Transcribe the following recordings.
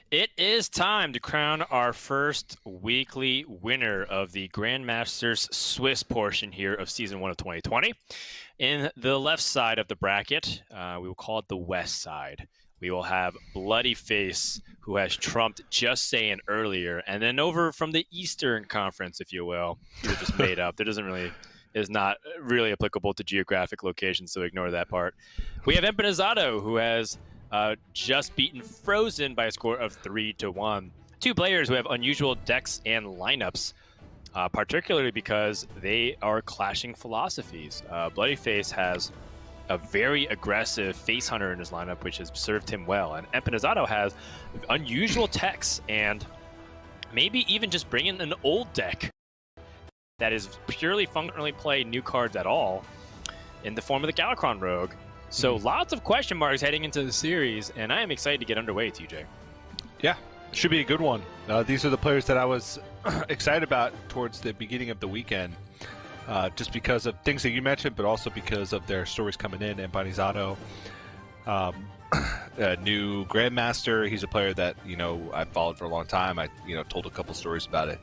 It is time to crown our first weekly winner of the Grandmasters Swiss portion here of Season 1 of 2020. In the left side of the bracket, we will call it the west side. We will have Bloodyface, who has trumped Just Saying earlier, and then over from the Eastern Conference, if you will. These are just made up. That is not really applicable to geographic locations, so ignore that part. We have Empanizado, who has just beaten Frozen by a score of 3-1. Two players who have unusual decks and lineups, particularly because they are clashing philosophies. Bloodyface has a very aggressive face hunter in his lineup, which has served him well, and Empanizado has unusual techs and maybe even just bring in an old deck that is purely functionally play new cards at all in the form of the Galakrond Rogue. So lots of question marks heading into the series, and I am excited to get underway, TJ. Yeah, should be a good one. These are the players that I was excited about towards the beginning of the weekend, just because of things that you mentioned, but also because of their stories coming in. Empanizado, a new Grandmaster. He's a player that I've followed for a long time. I told a couple stories about it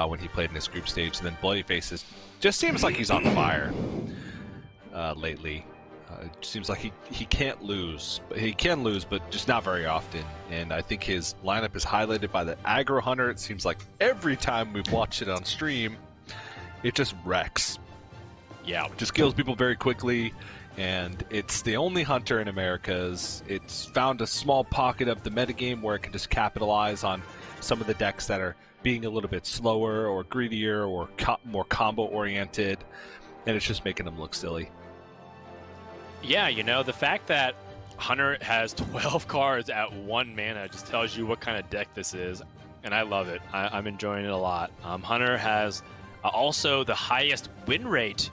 when he played in this group stage, and then Bloodyface just seems like he's on fire lately. It seems like he can't lose. He can lose, but just not very often. And I think his lineup is highlighted by the Aggro Hunter. It seems like every time we've watched it on stream, it just wrecks. Yeah. It just kills people very quickly. And it's the only hunter in Americas. It's found a small pocket of the metagame where it can just capitalize on some of the decks that are being a little bit slower or greedier or more combo-oriented. And it's just making them look silly. Yeah, the fact that Hunter has 12 cards at 1 mana just tells you what kind of deck this is, and I love it. I'm enjoying it a lot. Hunter has also the highest win rate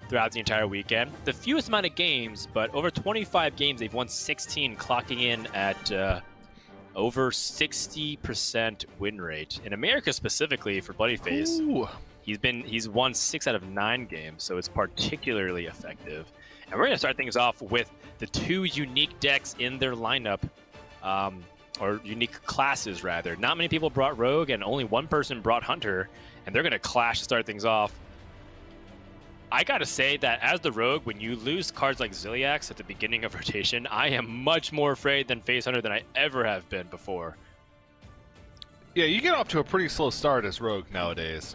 throughout the entire weekend. The fewest amount of games, but over 25 games, they've won 16, clocking in at over 60% win rate. In America specifically, for Bloodyface, Ooh. he's won 6 out of 9 games, so it's particularly effective. And we're going to start things off with the 2 unique decks in their lineup, or unique classes, rather. Not many people brought Rogue, and only one person brought Hunter, and they're going to clash to start things off. I got to say that as the Rogue, when you lose cards like Ziliax at the beginning of rotation, I am much more afraid than Face Hunter than I ever have been before. Yeah, you get off to a pretty slow start as Rogue nowadays.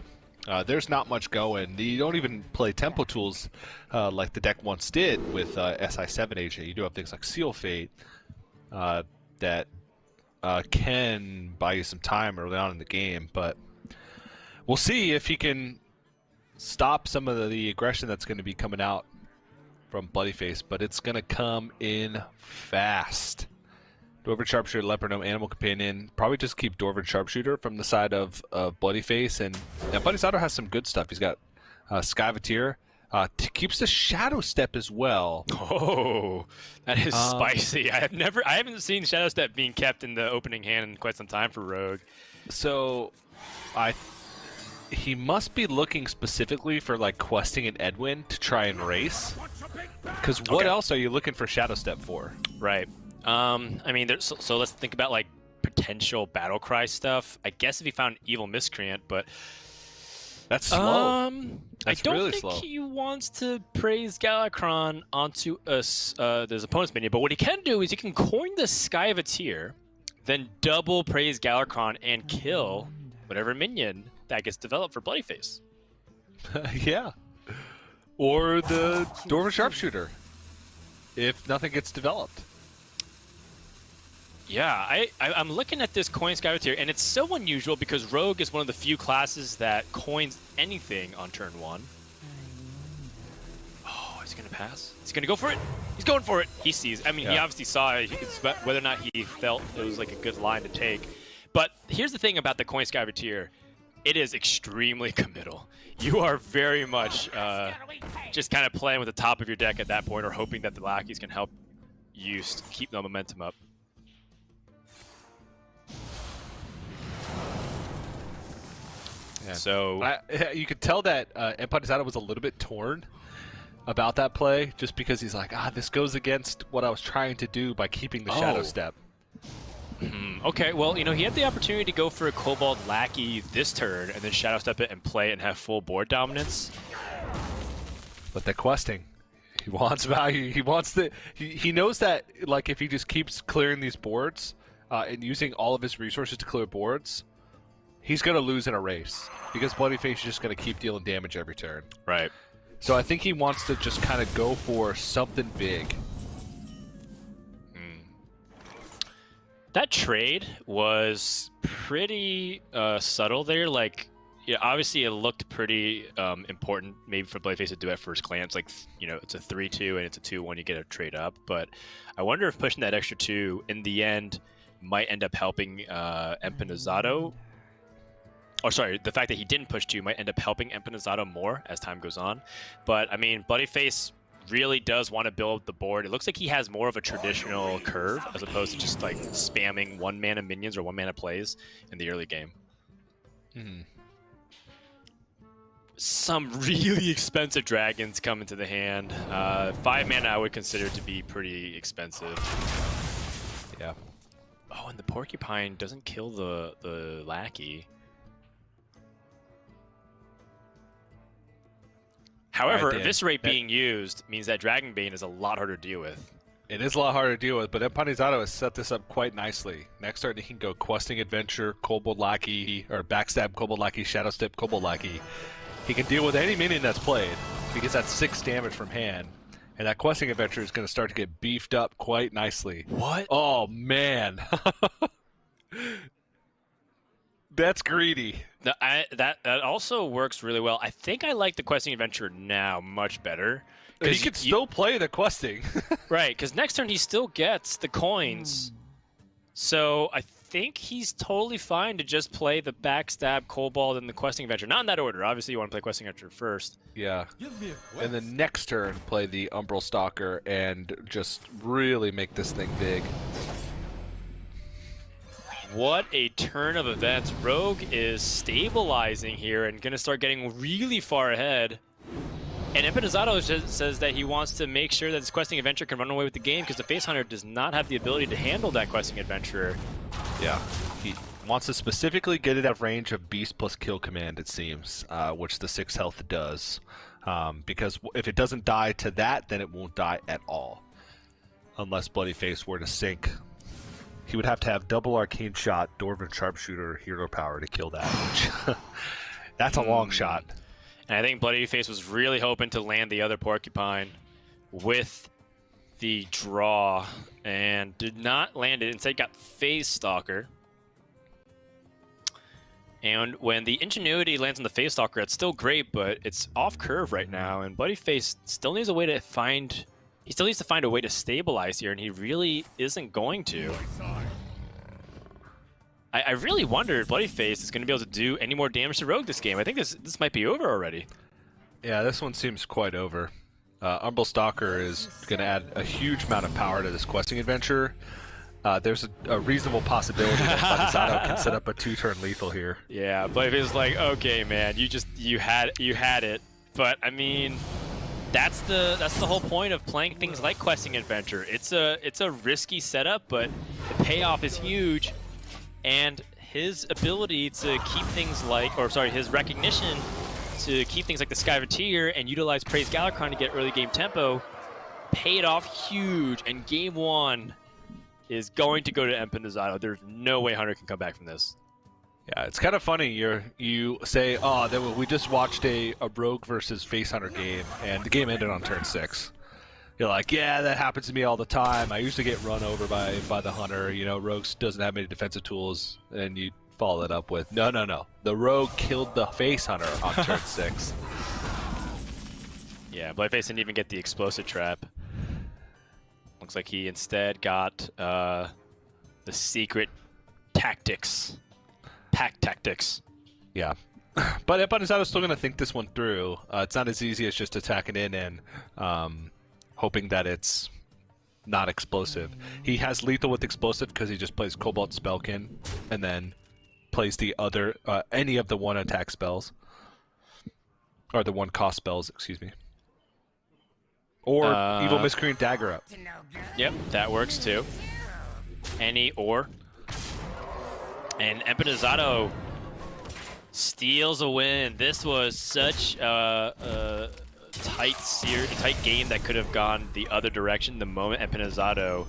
There's not much going. You don't even play tempo tools like the deck once did with SI7 agent. You do have things like Seal Fate that can buy you some time early on in the game, but we'll see if he can stop some of the aggression that's going to be coming out from Bloodyface, but it's going to come in fast. Dwarven Sharpshooter, Leopard Gnome, Animal Companion. Probably just keep Dwarven Sharpshooter from the side of Bloodyface. And Empanizado has some good stuff. He's got Skyvateer. Keeps the Shadow Step as well. Oh, that is spicy. I haven't seen Shadow Step being kept in the opening hand in quite some time for Rogue. So, he must be looking specifically for like questing an Edwin to try and race. Because what else are you looking for Shadow Step for? Right. I mean, so let's think about like potential battle cry stuff. I guess if he found Evil Miscreant, but that's slow. That's really slow. I don't think he wants to praise Galakrond onto his opponent's minion, but what he can do is he can coin the Skyvateer, then double praise Galakrond and kill whatever minion that gets developed for Bloodyface. Yeah. Or the Dwarven Sharpshooter, if nothing gets developed. Yeah, I'm looking at this coin Skyvateer, and it's so unusual because Rogue is one of the few classes that coins anything on turn 1. Oh, is he going to pass? He's going to go for it? He's going for it! He sees. I mean, He obviously saw it, whether or not he felt it was like a good line to take. But here's the thing about the coin Skyvateer. It is extremely committal. You are very much just kind of playing with the top of your deck at that point, or hoping that the lackeys can help you keep the momentum up. Yeah. So you could tell that Empanizado was a little bit torn about that play, just because he's like, this goes against what I was trying to do by keeping the Shadow Step. Okay, well, you know, he had the opportunity to go for a Kobold Lackey this turn and then Shadow Step it and play it and have full board dominance. But the questing, he wants value. He wants the. He knows that, like, if he just keeps clearing these boards and using all of his resources to clear boards, he's going to lose in a race because bloodyface is just going to keep dealing damage every turn. Right. So I think he wants to just kind of go for something big. That trade was pretty subtle there. Like, yeah, obviously it looked pretty important maybe for bloodyface to do at first glance. Like, you know, it's a 3-2 and it's a 2-1, you get a trade up. But I wonder if pushing that extra 2 in the end might end up helping Empanizado. Or sorry, the fact that he didn't push 2 might end up helping Empanizado more as time goes on. But, I mean, bloodyface really does want to build the board. It looks like he has more of a traditional curve as opposed to just, like, spamming 1-mana minions or 1-mana plays in the early game. Some really expensive dragons come into the hand. 5 mana I would consider to be pretty expensive. Yeah. Oh, and the porcupine doesn't kill the lackey. However, Eviscerate being used means that Dragonbane is a lot harder to deal with. It is a lot harder to deal with, but Empanizado has set this up quite nicely. Next turn, he can go Questing Adventure, Kobold Lackey, or Backstab Kobold Lackey, Shadow Step Kobold Lackey. He can deal with any minion that's played. He gets that 6 damage from hand, and that Questing Adventure is going to start to get beefed up quite nicely. What? Oh, man. That's greedy. That also works really well. I think I like the Questing Adventure now much better. He could still play the questing. Right, because next turn he still gets the coins. So I think he's totally fine to just play the Backstab, Kobold, and the Questing Adventure. Not in that order. Obviously, you want to play Questing Adventure first. Yeah. And then next turn, play the Umbral Stalker and just really make this thing big. What a turn of events. Rogue is stabilizing here and going to start getting really far ahead. And Empanizado says that he wants to make sure that this Questing Adventure can run away with the game because the Face Hunter does not have the ability to handle that Questing Adventure. Yeah, he wants to specifically get it out of range of Beast plus Kill Command, it seems, which the 6 health does. Because if it doesn't die to that, then it won't die at all. Unless bloodyface were to sink. He would have to have double Arcane Shot, Dwarven Sharpshooter, Hero Power to kill that, which that's a long shot. And I think bloodyface was really hoping to land the other porcupine with the draw and did not land it. Instead got Phase Stalker. And when the Ingenuity lands on the Phase Stalker, it's still great, but it's off curve right now. And bloodyface still needs a way to find... He still needs to find a way to stabilize here, and he really isn't going to. I really wonder if bloodyface is going to be able to do any more damage to Rogue this game. I think this might be over already. Yeah, this one seems quite over. Umbral Stalker is going to add a huge amount of power to this Questing Adventure. There's a reasonable possibility that Empanizado can set up a 2-turn lethal here. Yeah, bloodyface is like, okay, man, you had it. But I mean, that's the whole point of playing things like Questing Adventure. It's a risky setup, but the payoff is huge. And his ability to keep things like, his recognition to keep things like the Skyveteer and utilize Praise Galakron to get early game tempo paid off huge. And game 1 is going to go to Empanizado. There's no way Hunter can come back from this. Yeah, it's kind of funny. You say, oh, we just watched a Rogue versus Face Hunter game, and the game ended on turn 6. You're like, yeah, that happens to me all the time. I usually get run over by the Hunter. You know, Rogue doesn't have many defensive tools, and you follow it up with, no. The Rogue killed the Face Hunter on turn 6. Yeah, bloodyface didn't even get the explosive trap. Looks like he instead got the secret tactics. Pack tactics. Yeah. But Empanizado's still going to think this one through. It's not as easy as just attacking in and hoping that it's not explosive. He has lethal with explosive because he just plays Cobalt Spellkin and then plays the other, any of the 1-attack spells. Or the 1-cost spells, excuse me. Or Evil Miscreant Dagger up. Yep, that works too. Any or. And Empanizado steals a win. This was such a tight game that could have gone the other direction the moment Empanizado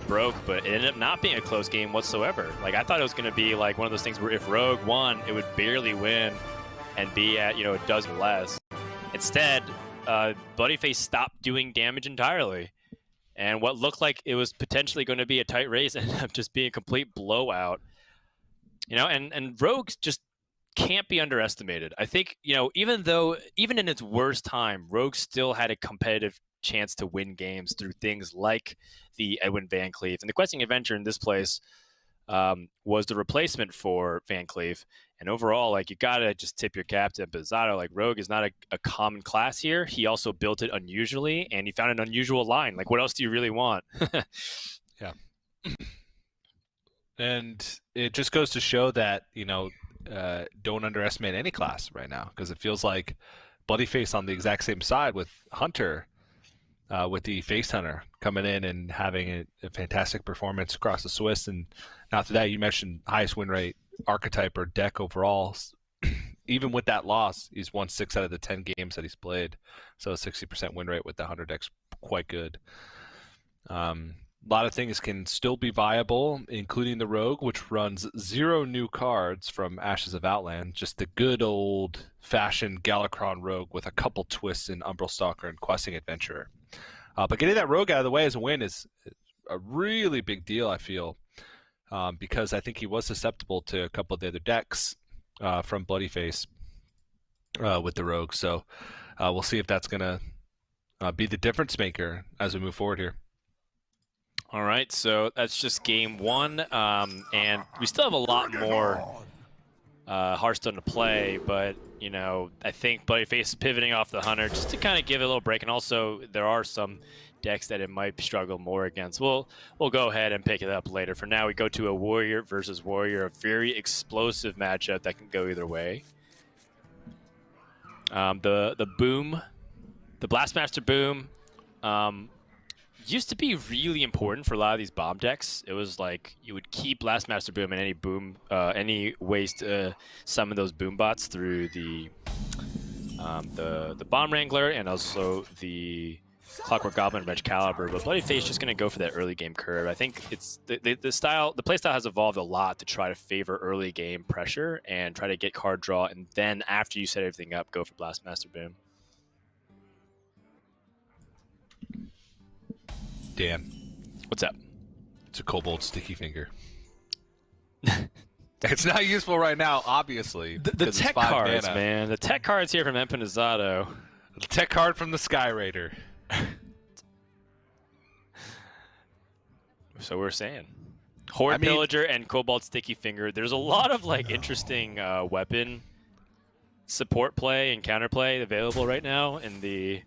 broke, but it ended up not being a close game whatsoever. Like, I thought it was going to be like one of those things where if Rogue won, it would barely win and be at, a dozen less. Instead, bloodyface stopped doing damage entirely. And what looked like it was potentially going to be a tight race ended up just being a complete blowout. And Rogue just can't be underestimated. I think, even in its worst time, Rogue still had a competitive chance to win games through things like the Edwin Van Cleef. And the Questing Adventure in this place was the replacement for Van Cleef. And overall, like, you got to just tip your cap to Empanizado. Like, Rogue is not a common class here. He also built it unusually, and he found an unusual line. Like, what else do you really want? Yeah. And it just goes to show that, don't underestimate any class right now, because it feels like bloodyface on the exact same side with Hunter, with the Face Hunter coming in and having a fantastic performance across the Swiss. And after that, you mentioned highest win rate archetype or deck overall. Even with that loss, he's won 6 out of the 10 games that he's played. So a 60% win rate with the Hunter deck's quite good. A lot of things can still be viable, including the Rogue, which runs 0 new cards from Ashes of Outland. Just the good old-fashioned Galakron Rogue with a couple twists in Umbral Stalker and Questing Adventurer. But getting that Rogue out of the way as a win is a really big deal, I feel, because I think he was susceptible to a couple of the other decks from bloodyface with the Rogue. So we'll see if that's going to be the difference maker as we move forward here. All right, so that's just game 1, and we still have a lot more Hearthstone to play, but, I think bloodyface is pivoting off the Hunter just to kind of give it a little break, and also there are some decks that it might struggle more against. We'll go ahead and pick it up later. For now, we go to a Warrior versus Warrior, a very explosive matchup that can go either way. The Boom, the Blastmaster Boom, used to be really important for a lot of these bomb decks. It was like you would keep Blastmaster Boom in any ways to summon those boom bots through the Bomb Wrangler and also the Clockwork Goblin Wrench Caliber. But bloodyface just going to go for that early game curve. I think it's the play style has evolved a lot to try to favor early game pressure and try to get card draw, and then after you set everything up, go for Blastmaster Boom. Dan. What's up? It's a Kobold Sticky Finger. It's not useful right now, obviously. The tech cards, man. The tech cards here from Empanizado. The tech card from the Sky Raider. So we're saying. Horde Pillager and Cobalt Sticky Finger. There's a lot of interesting weapon support play and counterplay available right now in the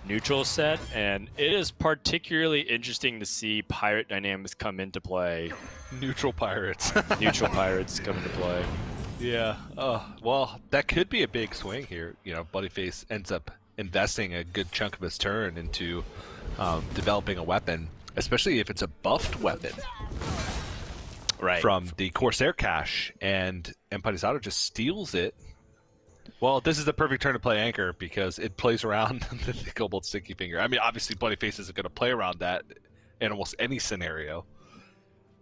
neutral set, and it is particularly interesting to see pirate dynamics come into play. Neutral pirates. Neutral pirates come into play. Yeah. Well, that could be a big swing here. bloodyface ends up investing a good chunk of his turn into developing a weapon, especially if it's a buffed weapon. Right. From the Corsair cache, and Empanizado just steals it. Well, this is the perfect turn to play Anchor because it plays around the Cobalt Sticky Finger. I mean, obviously, bloodyface isn't going to play around that in almost any scenario.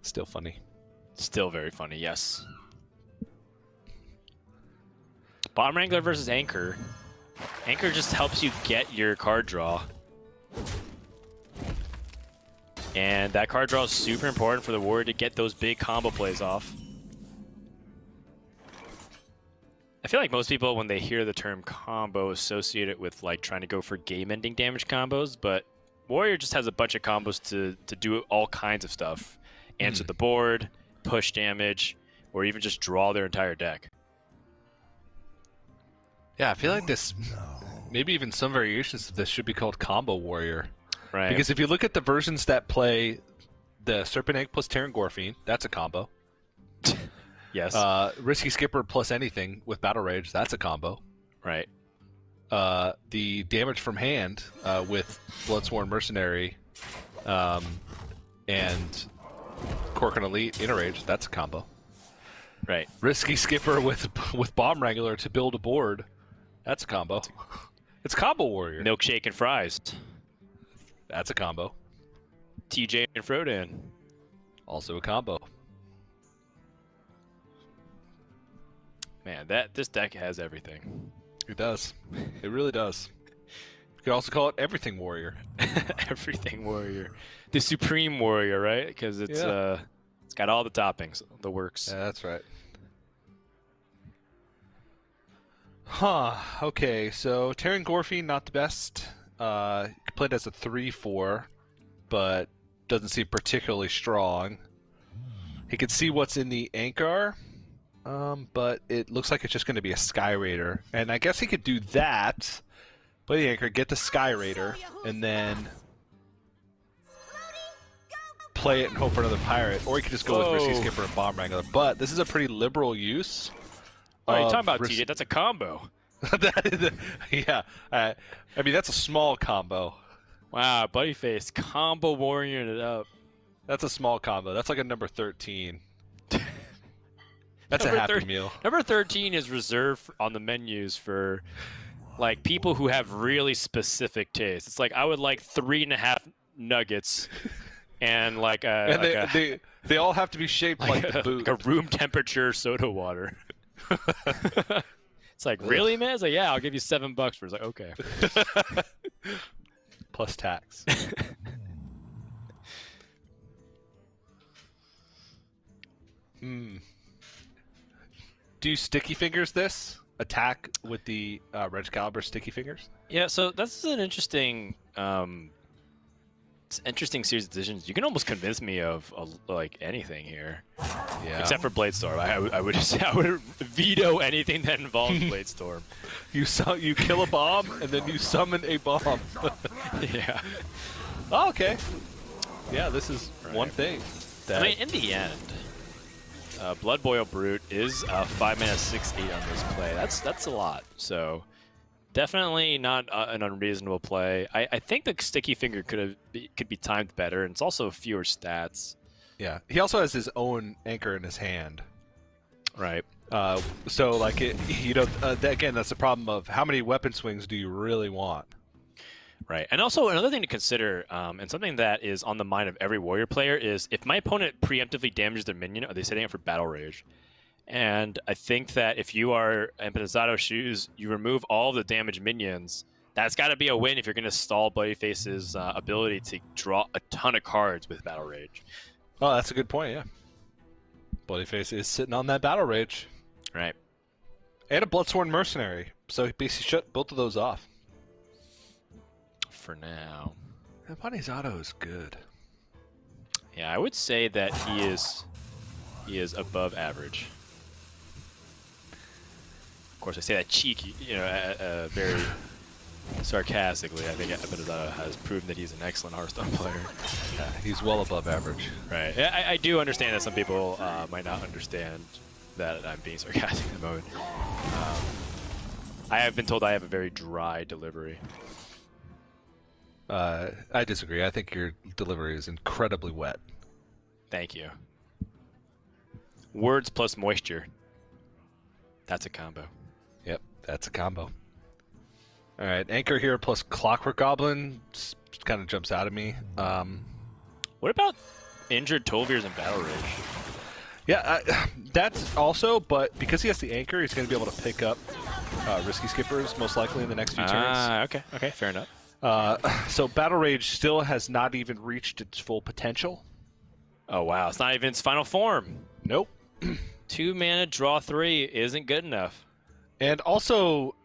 Still funny. Still very funny, yes. Bomb Wrangler versus Anchor. Anchor just helps you get your card draw. And that card draw is super important for the Warrior to get those big combo plays off. I feel like most people, when they hear the term combo, associate it with trying to go for game-ending damage combos, but Warrior just has a bunch of combos to do all kinds of stuff. Answer the board, push damage, or even just draw their entire deck. Yeah, I feel like this, maybe even some variations of this should be called Combo Warrior. Right. Because if you look at the versions that play the Serpent Egg plus Terran Gorfine, that's a combo. Yes. Risky Skipper plus anything with Battle Rage, that's a combo. Right. The damage from hand with Bloodsworn Mercenary and Corkin Elite Inner Rage, that's a combo. Right. Risky Skipper with Bomb Wrangler to build a board. That's a combo. It's Combo Warrior. Milkshake and fries. That's a combo. TJ and Frodan. Also a combo. Man, this deck has everything. It does. It really does. You could also call it Everything Warrior. Everything Warrior. The Supreme Warrior, right? Because it's it's got all the toppings, the works. Yeah, that's right. Huh. Okay, so Terran Gorfie, not the best. Played as a 3/4, but doesn't seem particularly strong. He can see what's in the Anchor, but it looks like it's just going to be a Sky Raider. And I guess he could do that, play the Anchor, get the Sky Raider, and then play it and hope for another Pirate. Or he could just go with Risky Skipper and Bomb Wrangler. But this is a pretty liberal use. Oh, you're talking about TJ? That's a combo. Yeah. I mean, that's a small combo. Wow, bloodyface combo warrioring it up. That's a small combo. That's like a number 13. That's a Happy Meal. Number 13 is reserved on the menus for like people who have really specific tastes. It's like I would like 3.5 nuggets and like a they all have to be shaped like the boot. Like a room temperature soda water. It's like, really, man? It's like, yeah, I'll give you $7 for it. It's like, okay. Plus tax. Do you sticky fingers this? Attack with the Red Caliber sticky fingers? Yeah, so that's an interesting series of decisions. You can almost convince me of like anything here. Yeah. Except for Bladestorm. I would just I would veto anything that involves Bladestorm. You kill a bomb and then you summon a bomb. Yeah. Oh, okay. Yeah, this is Right. one thing. I mean, in the end, Blood Boil Brute is 5 mana 6/8 on this play. That's a lot. So definitely not an unreasonable play. I think the sticky finger could be timed better, and it's also fewer stats. Yeah. He also has his own anchor in his hand. Right. So like again, that's the problem of how many weapon swings do you really want? Right. And also another thing to consider, and something that is on the mind of every warrior player, is if my opponent preemptively damages their minion, are they setting up for battle rage? And I think that if you are Empanizado shoes, you remove all of the damaged minions. That's got to be a win if you're going to stall Bloodyface's ability to draw a ton of cards with battle rage. Oh, that's a good point, yeah. Bloodyface is sitting on that battle rage. Right. And a Bloodsworn Mercenary. So he basically shut both of those off. For now. Empanizado is good. Yeah, I would say that he is above average. Of course, I say that cheeky, very sarcastically. I think Empanizado has proven that he's an excellent Hearthstone player. Yeah, he's well above average. Right. I do understand that some people might not understand that I'm being sarcastic at the moment. I have been told I have a very dry delivery. I disagree. I think your delivery is incredibly wet. Thank you. Words plus moisture. That's a combo. Yep, that's a combo. All right, Anchor here plus Clockwork Goblin just kind of jumps out at me. What about injured Tolvirs and Battle Rage? Yeah, that's also, but because he has the Anchor, he's going to be able to pick up Risky Skippers most likely in the next few turns. Okay, fair enough. So Battle Rage still has not even reached its full potential. Oh wow, it's not even its final form. Nope. 2 mana, draw 3 isn't good enough. And also,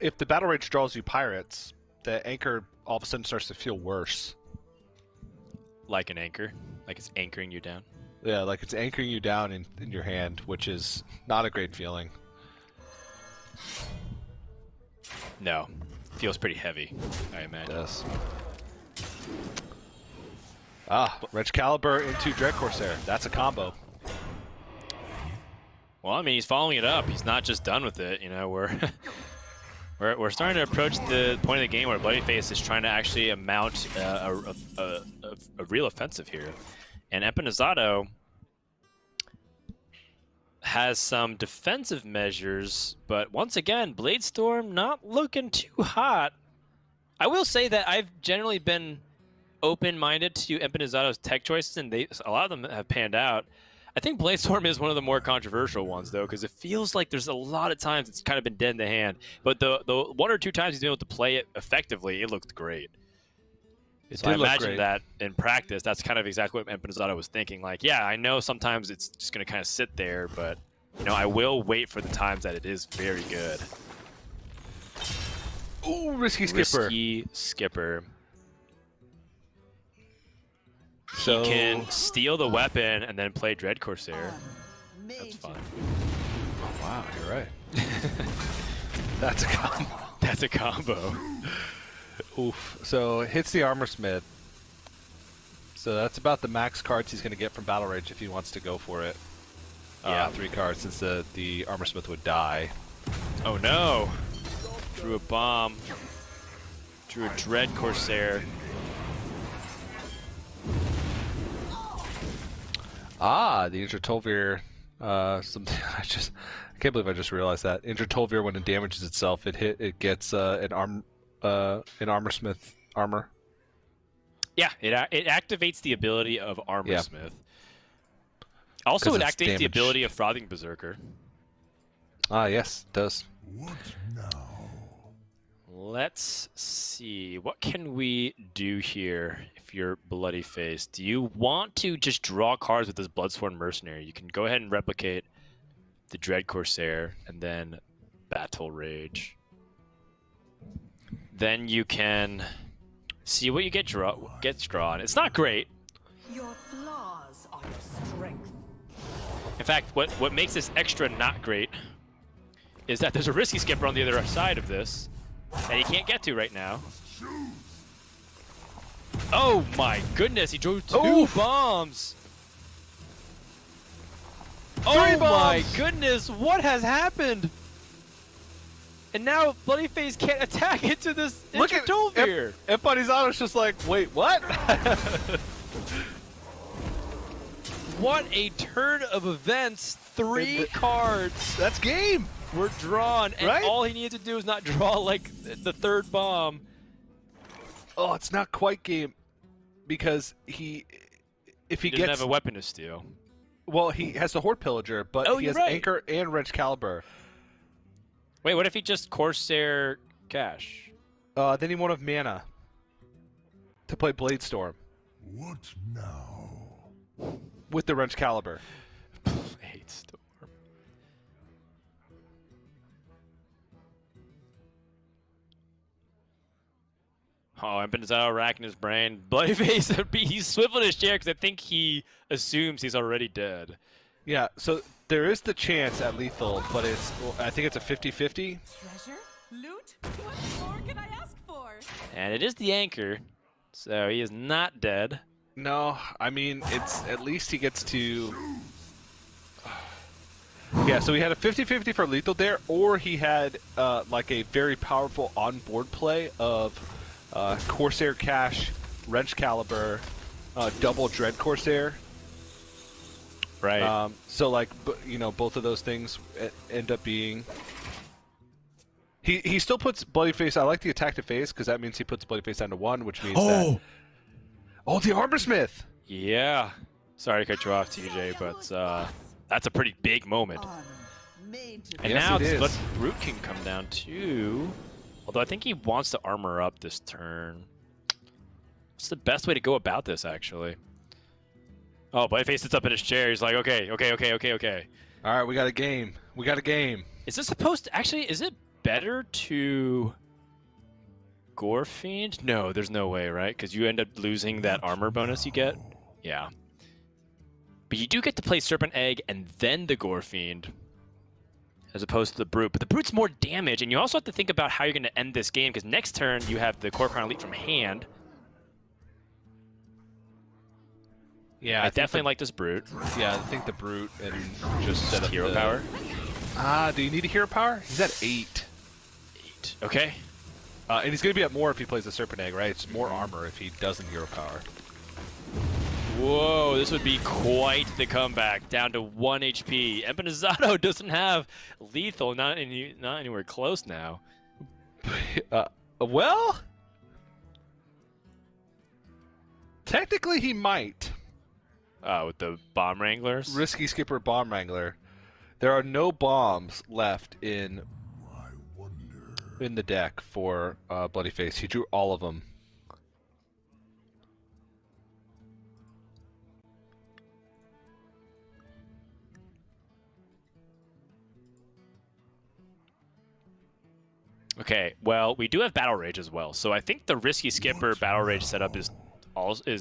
if the Battle Rage draws you Pirates, the Anchor all of a sudden starts to feel worse. Like an anchor, like it's anchoring you down. Yeah, like it's anchoring you down in your hand, which is not a great feeling. No, feels pretty heavy, I imagine. It does. Red Caliber into Dread Corsair. That's a combo. Well, I mean, he's following it up. He's not just done with it. We're starting to approach the point of the game where Bloodyface is trying to actually mount a real offensive here, and Empanizado has some defensive measures, but once again, Bladestorm not looking too hot. I will say that I've generally been open-minded to Empanizado's tech choices, and a lot of them have panned out. I think Bladestorm is one of the more controversial ones, though, because it feels like there's a lot of times it's kind of been dead in the hand. But the 1 or 2 times he's been able to play it effectively, it looked great. So I imagine that in practice, that's kind of exactly what Empanizado was thinking. Like, yeah, I know sometimes it's just going to kind of sit there, but, you know, I will wait for the times that it is very good. Ooh, risky skipper. Risky skipper. So he can steal the weapon and then play Dread Corsair. That's fun. Oh, wow, you're right. That's a combo. That's a combo. Oof. So hits the Armor Smith. So that's about the max cards he's going to get from Battle Rage if he wants to go for it. Yeah, 3 cards since the Armor Smith would die. Oh no! Drew a bomb. Drew a Dread Corsair. Ah, the injured Tolvir. Something I can't believe I just realized that injured Tolvir, when it damages itself, it gets an Armor Smith armor. Yeah, it activates the ability of Armor Smith. Also, it activates the ability of Frothing Berserker. Ah, yes, it does. What now? Let's see. What can we do here if you're bloodyface? Do you want to just draw cards with this Bloodsworn Mercenary? You can go ahead and replicate the Dread Corsair and then Battle Rage. Then you can see what you gets drawn. It's not great. Your flaws are your strength. In fact, what makes this extra not great is that there's a risky skipper on the other side of this that he can't get to right now. Oh my goodness, he drew 2 bombs! Oh my goodness, what has happened? And now Bloodyface can't attack into this injured Tolvir. Empanizado's just like, wait, what? What a turn of events. 3 cards. That's game. Were drawn, and right? all he needed to do is not draw like the 3rd bomb. Oh, it's not quite game because if he doesn't have a weapon to steal. Well, he has the Horde Pillager, but he has Anchor and Wrench Caliber. Wait, what if he just Corsair Cash? Then he won't have mana to play Bladestorm. What now? With the Wrench Caliber. Bladestorm. Oh, Empanizado racking his brain. Bloodyface, he's swiveling his chair because I think he assumes he's already dead. Yeah, so there is the chance at lethal, but I think it's a 50-50. Treasure? Loot? What more can I ask for? And it is the Anchor, so he is not dead. No, I mean, it's at least he gets to... Yeah, so he had a 50-50 for lethal there, or he had like a very powerful on-board play of Corsair Cash, Wrench Caliber, double Dread Corsair. Right. So like, you know, both of those things end up being... He still puts Bloodyface... I like the attack to face, because that means he puts Bloodyface down to 1, which means that... Oh, the Armor Smith! Yeah. Sorry to cut you off, TJ, but that's a pretty big moment. And now this Blood Brute can come down too. Although I think he wants to armor up this turn. What's the best way to go about this, actually? Oh, Bloodyface sits up in his chair. He's like, okay. All right, we got a game. We got a game. Is this supposed to... Actually, is it better to... Gore Fiend? No, there's no way, right? Because you end up losing that armor bonus you get. Yeah. But you do get to play Serpent Egg and then the Gore Fiend, as opposed to the Brute. But the Brute's more damage, and you also have to think about how you're going to end this game, because next turn you have the Core Crown Elite from hand. Yeah, I definitely like this Brute. Yeah, I think the Brute and just set up hero power. Do you need a hero power? He's at 8. 8. Okay. And he's going to be at more if he plays the Serpent Egg, right? It's more armor if he doesn't hero power. Whoa, this would be quite the comeback. Down to 1 HP. Empanizado doesn't have lethal, not anywhere close now. Well, technically he might. With the bomb wranglers? Risky Skipper Bomb Wrangler. There are no bombs left in the deck for bloodyface. He drew all of them. Okay, well, we do have Battle Rage as well, so I think the Risky Skipper Battle Rage setup is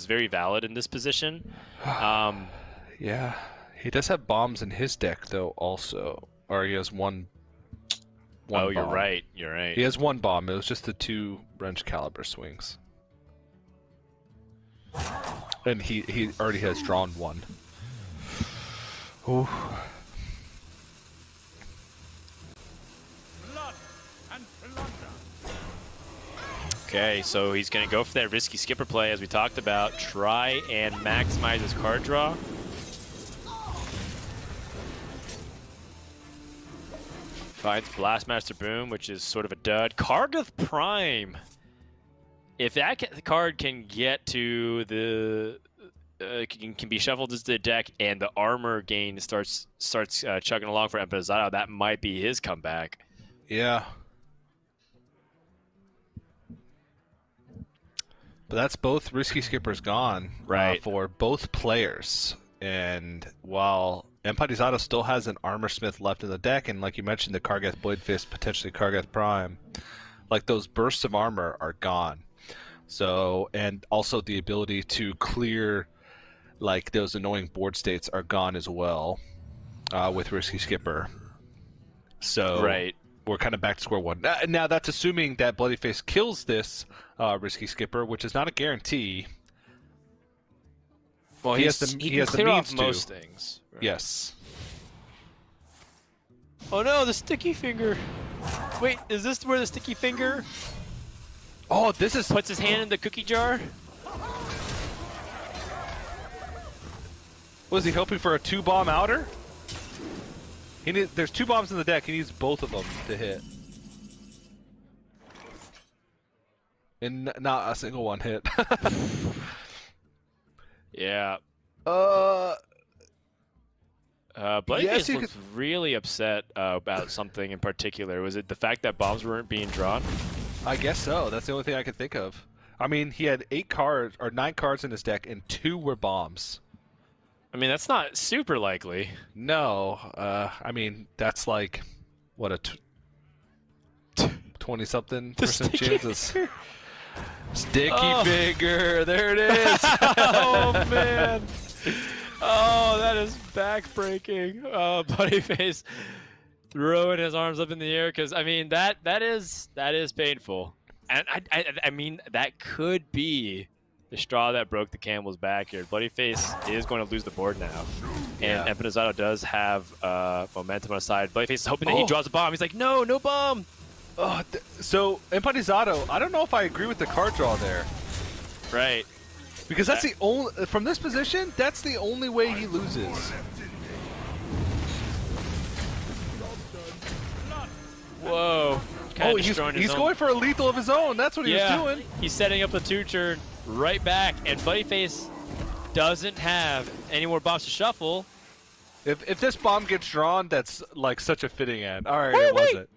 very valid in this position. Yeah, he does have bombs in his deck though, also, or he has one. Oh, bomb. you're right. You're right. He has one bomb. It was just the 2 wrench caliber swings, and he already has drawn one. Ooh. Okay, so he's going to go for that Risky Skipper play, as we talked about. Try and maximize his card draw. Finds Blastmaster Boom, which is sort of a dud. Kargath Prime. If that card can get to the... can be shuffled into the deck and the armor gain starts chugging along for Empanizado, that might be his comeback. Yeah. But that's both Risky Skippers gone, right, for both players. And while Empanizado still has an Armor Smith left in the deck, and like you mentioned, the Kargath Bloodyface, potentially Kargath Prime, like those bursts of armor are gone. So, and also the ability to clear like those annoying board states are gone as well with Risky Skipper. So right. We're kind of back to square one. Now that's assuming that Bloodyface kills this Risky Skipper, which is not a guarantee. Well, he can clear off most things. Right? Yes. Oh no, the sticky finger. Wait, is this where the sticky finger? Oh, this is... Puts his hand in the cookie jar? Was he hoping for a 2-bomb outer? There's 2 bombs in the deck. He needs both of them to hit. And not a single one hit. Yeah. Bloodyface yes, looks really upset about something in particular. Was it the fact that bombs weren't being drawn? I guess so. That's the only thing I could think of. I mean, he had 8 cards or 9 cards in his deck, and 2 were bombs. I mean, that's not super likely. No, I mean that's like what a 20-something% chances. Sticky finger, there it is. Oh man. Oh, that is backbreaking. Bloodyface throwing his arms up in the air because I mean that is painful, and I mean that could be the straw that broke the camel's back here. Bloodyface is going to lose the board now, and Empanizado does have momentum on his side. Bloodyface is hoping that he draws a bomb. He's like, no bomb. So Empanizado, I don't know if I agree with the card draw there. Right. Because that's the only, from this position, that's the only way he loses. Whoa. He's going for a lethal of his own. That's what he was doing. He's setting up the 2-turn right back, and Bloodyface doesn't have any more bombs to shuffle. If this bomb gets drawn, that's like such a fitting end. All right, Wait. wasn't.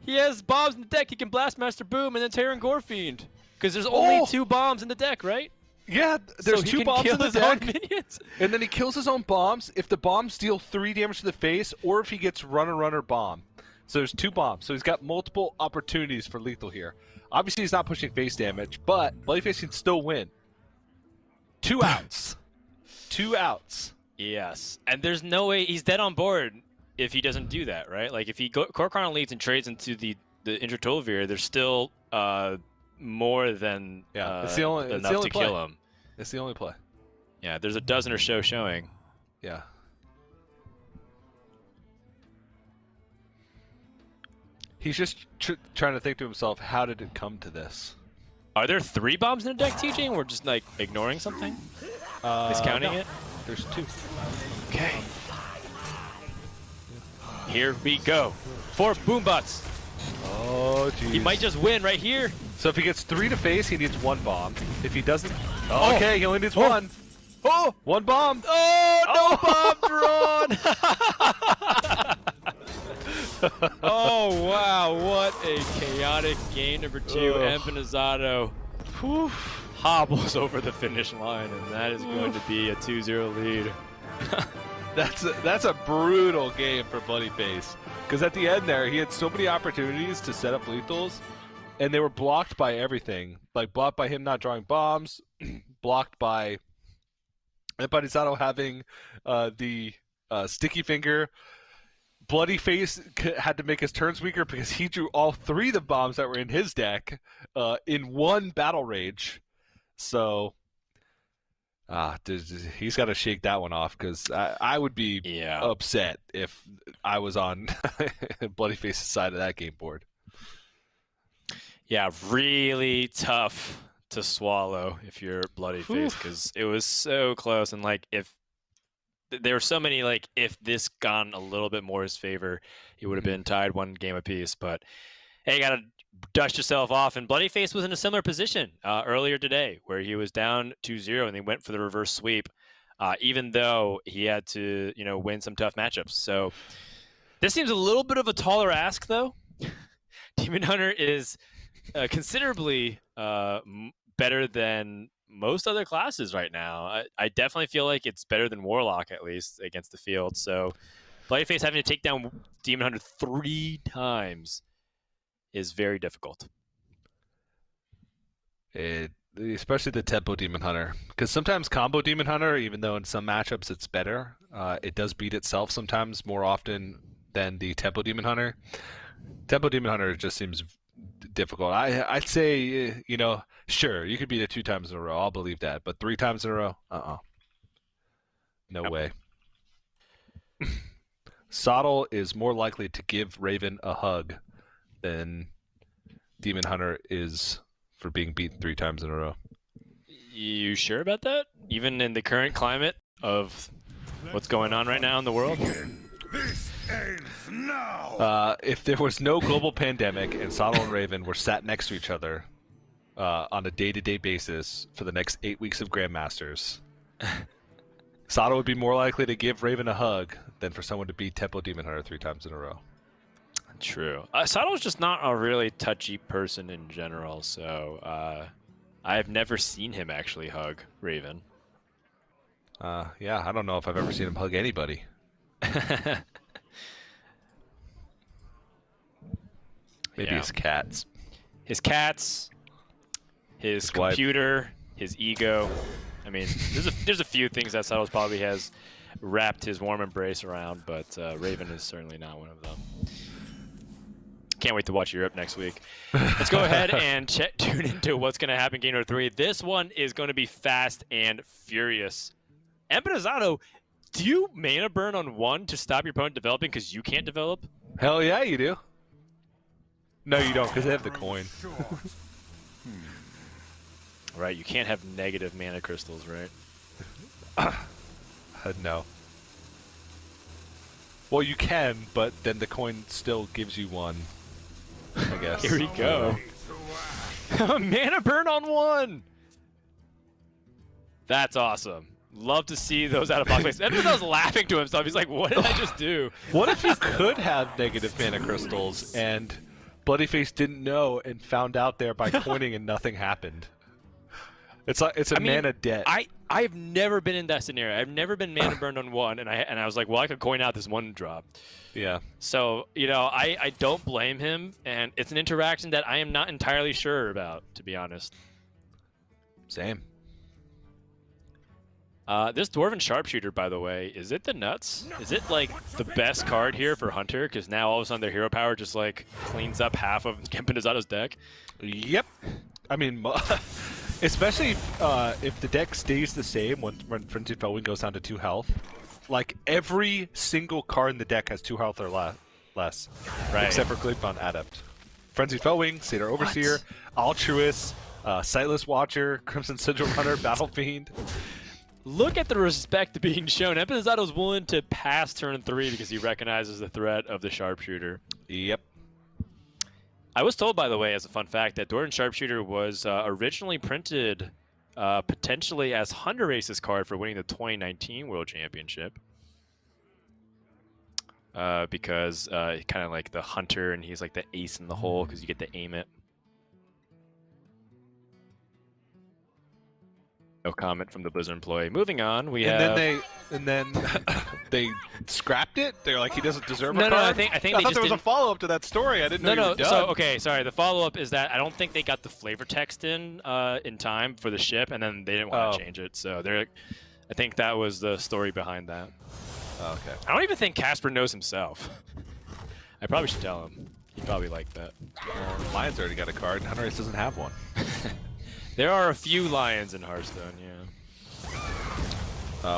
He has bombs in the deck. He can Blastmaster Boom and then Terran Gorefiend. Because there's only 2 bombs in the deck, right? Yeah, there's 2 bombs in the deck. Minions. And then he kills his own bombs if the bombs deal 3 damage to the face, or if he gets runner bomb. So there's 2 bombs. So he's got multiple opportunities for lethal here. Obviously, he's not pushing face damage, but Bloodyface can still win. 2 outs. 2 outs. Yes, and there's no way he's dead on board if he doesn't do that, right? Like if he Kor'kron leads and trades into the Intertolvir, there's still more than it's the only enough to play. Kill him. It's the only play. Yeah, there's a dozen or so showing. Yeah. He's just trying to think to himself, how did it come to this? Are there 3 bombs in the deck, TJ, and we're just like ignoring something? Discounting no. it? There's 2. Okay. Here we go. 4 boom butts. Oh, jeez. He might just win right here. So if he gets 3 to face, he needs 1 bomb. If he doesn't... Oh. Okay, he only needs 1. Oh! 1 bomb. Oh, no bomb drawn! Oh, wow. What a chaotic game number 2. Empanizado hobbles over the finish line, and that is going to be a 2-0 lead. That's a brutal game for bloodyface. Because at the end there, he had so many opportunities to set up lethals, and they were blocked by everything. Like, blocked by him not drawing bombs, blocked by Empanizado having the sticky finger. Bloodyface had to make his turns weaker because he drew all 3 of the bombs that were in his deck in 1 battle rage. So, he's got to shake that one off because I would be upset if I was on Bloodyface's side of that game board. Yeah, really tough to swallow if you're Bloodyface because it was so close, and like if there were so many like if this gone a little bit more his favor, he would have been tied 1 game apiece. But hey, you gotta dust yourself off. And Bloodyface was in a similar position earlier today, where he was down 2-0 and they went for the reverse sweep, even though he had to win some tough matchups. So this seems a little bit of a taller ask, though. Demon Hunter is considerably better than most other classes right now. I definitely feel like it's better than Warlock, at least, against the field. So Bloodyface having to take down Demon Hunter 3 times is very difficult. Especially the tempo Demon Hunter. Because sometimes combo Demon Hunter, even though in some matchups it's better, it does beat itself sometimes more often than the tempo Demon Hunter. Tempo Demon Hunter just seems difficult. I'd say, sure, you could beat it 2 times in a row. I'll believe that. But 3 times in a row? No way. Sottle is more likely to give Raven a hug than Demon Hunter is for being beaten 3 times in a row. You sure about that? Even in the current climate of what's going on right now in the world? This ends now. If there was no global pandemic and Sottle and Raven were sat next to each other on a day-to-day basis for the next 8 weeks of Grandmasters, Sottle would be more likely to give Raven a hug than for someone to beat Tempo Demon Hunter 3 times in a row. True. Sottle's just not a really touchy person in general, so I've never seen him actually hug Raven. Yeah, I don't know if I've ever seen him hug anybody. Maybe his cats. His cats, his computer, his ego. I mean, there's a few things that Sottle's probably has wrapped his warm embrace around, but Raven is certainly not one of them. Can't wait to watch Europe next week. Let's go ahead and tune into what's going to happen game number 3. This one is going to be fast and furious. Empanizado, do you mana burn on 1 to stop your opponent developing because you can't develop? Hell yeah, you do. No, you don't, because they have the coin. Right, you can't have negative mana crystals, right? No. Well, you can, but then the coin still gives you 1, I guess. Here we go. Mana burn on 1! That's awesome. Love to see those out of box plays. Everyone was laughing to himself. He's like, what did I just do? What if you could have negative mana crystals and Bloodyface didn't know and found out there by coining and nothing happened? It's a mana debt. I've never been in that scenario. I've never been mana burned on 1, and I was like, well, I could coin out this 1 drop. Yeah. So, I don't blame him, and it's an interaction that I am not entirely sure about, to be honest. Same. This Dwarven Sharpshooter, by the way, is it the nuts? Is it, like, the best card here for Hunter? Because now all of a sudden their hero power just, like, cleans up half of Empanizado's deck? Yep. I mean, especially if the deck stays the same when Frenzied Foeing goes down to 2 health. Like, every single card in the deck has 2 health or less. Right. Except for Glitbond Adept. Frenzied Foeing, Satyr Overseer, Altruist, Sightless Watcher, Crimson Sigil Runner, Battle Fiend. Look at the respect being shown. Empanizado's willing to pass turn 3 because he recognizes the threat of the sharpshooter. Yep. I was told, by the way, as a fun fact, that Dorton Sharpshooter was originally printed potentially as Hunter Ace's card for winning the 2019 World Championship. Because kind of like the hunter, and he's like the ace in the hole because you get to aim it. No comment from the Blizzard employee. Moving on, we have. And then they scrapped it. They're like, he doesn't deserve a card. No, I think I they thought just there was a didn't... follow-up to that story. I didn't know you were done. So okay, sorry. The follow-up is that I don't think they got the flavor text in time for the ship, and then they didn't want to change it. So I think that was the story behind that. Oh, okay. I don't even think Casper knows himself. I probably should tell him. He'd probably like that. Well, Lion's already got a card, and Hunter Ace doesn't have one. There are a few lions in Hearthstone, yeah.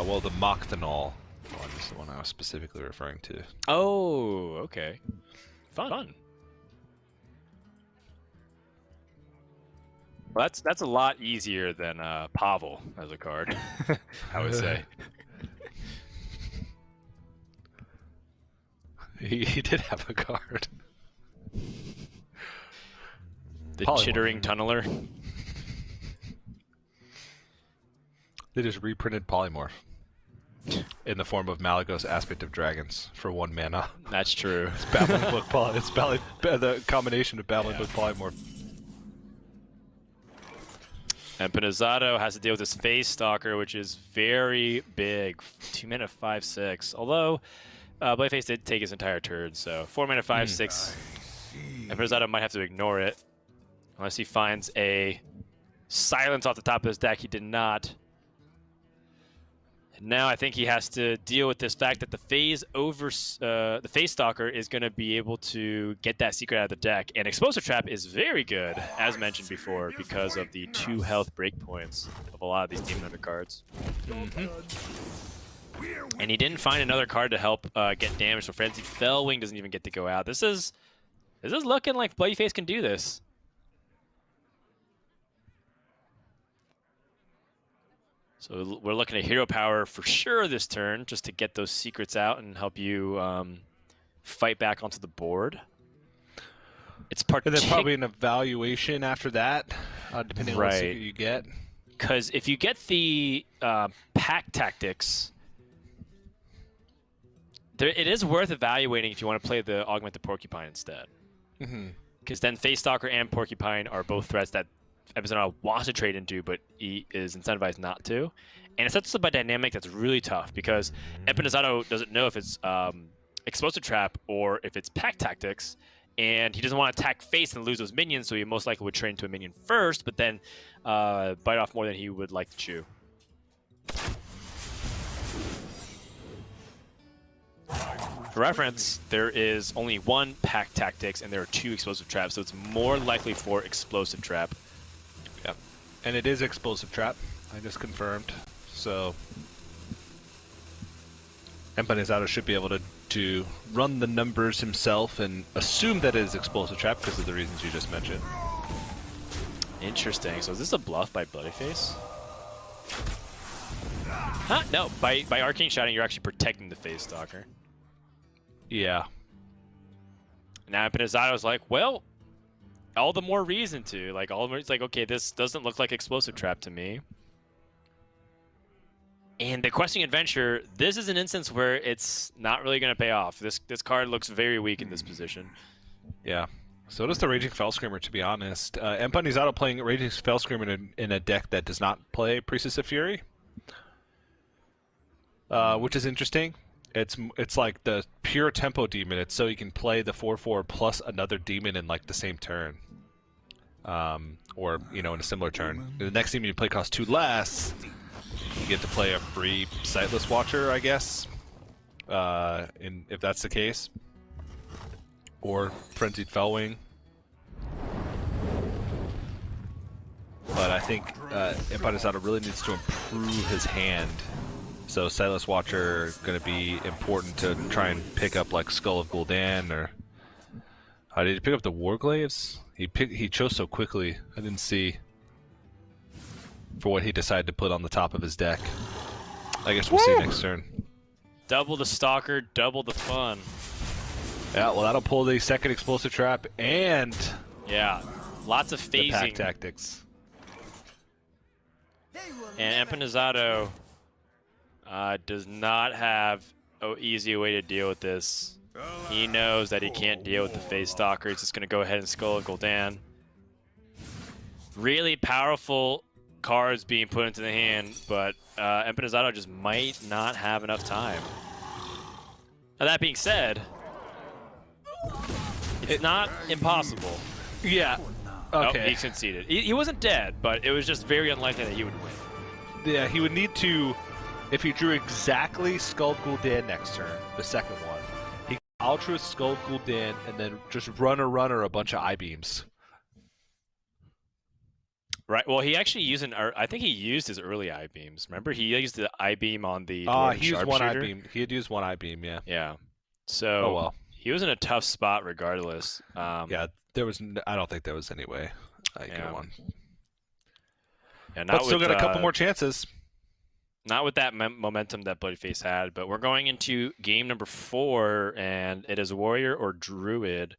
Well, the Mokthanol one is the one I was specifically referring to. Oh, okay. Fun. Well, that's a lot easier than Pavel as a card, I would say. He did have a card. The Chittering Tunneler. They just reprinted Polymorph in the form of Malygos Aspect of Dragons for 1 mana. That's true. It's Babbling Book the combination of Babbling Book Polymorph. Empanizado has to deal with this Face Stalker, which is very big. 2 mana 5/6. Although Bloodyface did take his entire turn, so 4 mana 5/6. Empanizado might have to ignore it unless he finds a silence off the top of his deck. He did not. Now I think he has to deal with this fact that the Face Stalker is going to be able to get that secret out of the deck, and Explosive Trap is very good, as mentioned before, because of the 2 health breakpoints of a lot of these Demon Hunter cards. And he didn't find another card to help get damage, so Frenzied Fellwing doesn't even get to go out. This is looking like Bloodyface can do this. So we're looking at hero power for sure this turn, just to get those secrets out and help you fight back onto the board. It's And then probably an evaluation after that, depending on what secret you get. Because if you get the pack tactics, it is worth evaluating if you want to play the Augmented Porcupine instead. Because then Face Stalker and Porcupine are both threats that Empanizado wants to trade into, but he is incentivized not to. And it sets up a dynamic that's really tough, because Empanizado doesn't know if it's Explosive Trap or if it's Pack Tactics, and he doesn't want to attack Face and lose those minions, so he most likely would trade into a minion first, but then bite off more than he would like to chew. For reference, there is only 1 Pack Tactics, and there are 2 Explosive Traps, so it's more likely for Explosive Trap. Yep. And it is Explosive Trap. I just confirmed. So Empanizado should be able to run the numbers himself and assume that it is Explosive Trap because of the reasons you just mentioned. Interesting. So is this a bluff by Bloodyface? Huh? No. By Arcane Shouting, you're actually protecting the Face Stalker. Yeah. Now Empanizado's like, well, all the more reason to. Like, it's like, okay, this doesn't look like Explosive Trap to me. And the Questing Adventure, this is an instance where it's not really going to pay off. This card looks very weak in this position. Yeah. So does the Raging Fellscreamer, to be honest. Empanizado playing Raging Fellscreamer in a deck that does not play Priestess of Fury, which is interesting. It's like the pure tempo demon. It's so you can play the 4/4 plus another demon in like the same turn, or in a similar turn. The next demon you play costs 2 less. You get to play a free Sightless Watcher, I guess, if that's the case, or Frenzied Fellwing. But I think Empanizado really needs to improve his hand. So Sightless Watcher going to be important to try and pick up like Skull of Gul'dan, or did he pick up the Warglaves? He chose so quickly. I didn't see for what he decided to put on the top of his deck. I guess we'll see next turn. Double the Stalker, double the fun. Yeah, well, that'll pull the second explosive trap and Yeah, lots of the pack phasing. tactics. And Empanizado does not have an easy way to deal with this. He knows that he can't deal with the Phase Stalker. He's just going to go ahead and Skull and Gul'dan. Really powerful cards being put into the hand, but Empanizado just might not have enough time. Now, that being said, it's not impossible. Yeah. Okay. Oh, he conceded. He wasn't dead, but it was just very unlikely that he would win. Yeah, he would need to, if he drew exactly Skull Gul'dan next turn, the second one, he could Ultra Skull Gul'dan and then just runner a bunch of I-beams. Right. Well, he actually used I think he used his early I-beams. Remember, he used the I-beam on the he used one I-beam. He had used one I-beam, yeah. Yeah. So well. He was in a tough spot regardless. Yeah, there was. I don't think there was any way he could have won. Yeah, but still got a couple more chances. Not with that momentum that bloodyface had, but we're going into game number 4, and it is Warrior or Druid.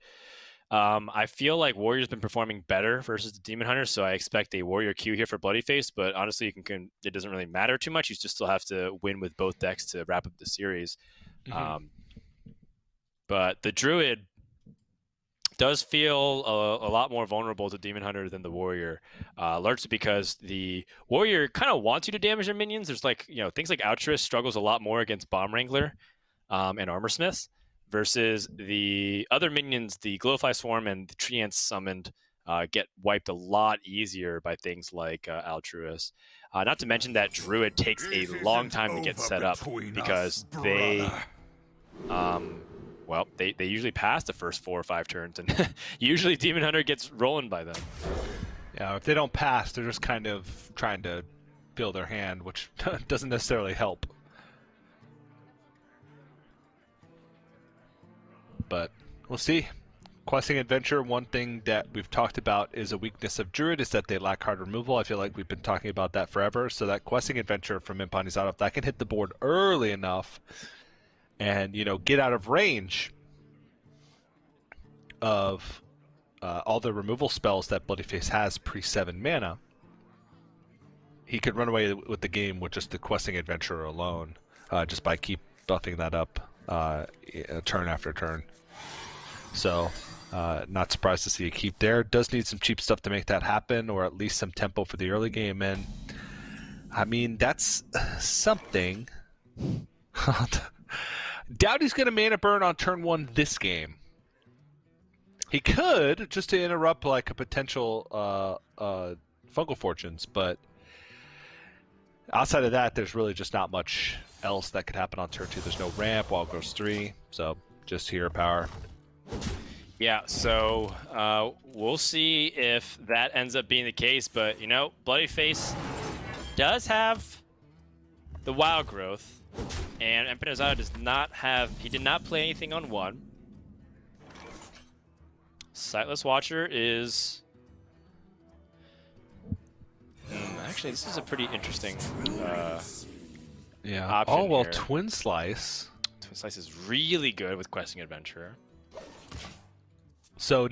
I feel like Warrior's been performing better versus the Demon Hunter, so I expect a Warrior Q here for bloodyface, but honestly, it doesn't really matter too much. You just still have to win with both decks to wrap up the series. Mm-hmm. But the Druid does feel a lot more vulnerable to Demon Hunter than the Warrior, largely because the Warrior kind of wants you to damage their minions. There's things like Altruist struggles a lot more against Bomb Wrangler and Armor Smiths, versus the other minions, the Glowfly Swarm and the Treants summoned, get wiped a lot easier by things like Altruist. Not to mention that Druid takes a long time to get set up because they... Well, they usually pass the first 4 or 5 turns, and usually Demon Hunter gets rolling by them. Yeah, if they don't pass, they're just kind of trying to fill their hand, which doesn't necessarily help. But we'll see. Questing Adventure, one thing that we've talked about is a weakness of Druid is that they lack card removal. I feel like we've been talking about that forever. So that Questing Adventure from Empanizado, if that can hit the board early enough and, get out of range of all the removal spells that bloodyface has pre-7 mana, he could run away with the game with just the Questing Adventure alone, just by keep buffing that up turn after turn. So, not surprised to see a keep there. Does need some cheap stuff to make that happen, or at least some tempo for the early game, and I mean, that's something. Doubt he's going to mana burn on turn 1 this game. He could, just to interrupt like a potential Fungal Fortunes, but outside of that, there's really just not much else that could happen on turn 2. There's no ramp, Wild Growth 3, so just hero power. Yeah, so we'll see if that ends up being the case, but, bloodyface does have the Wild Growth. And Empanizado does not have... He did not play anything on 1. Sightless Watcher is... actually, this is a pretty interesting option Oh, well, here. Twin Slice. Twin Slice is really good with Questing Adventure. So,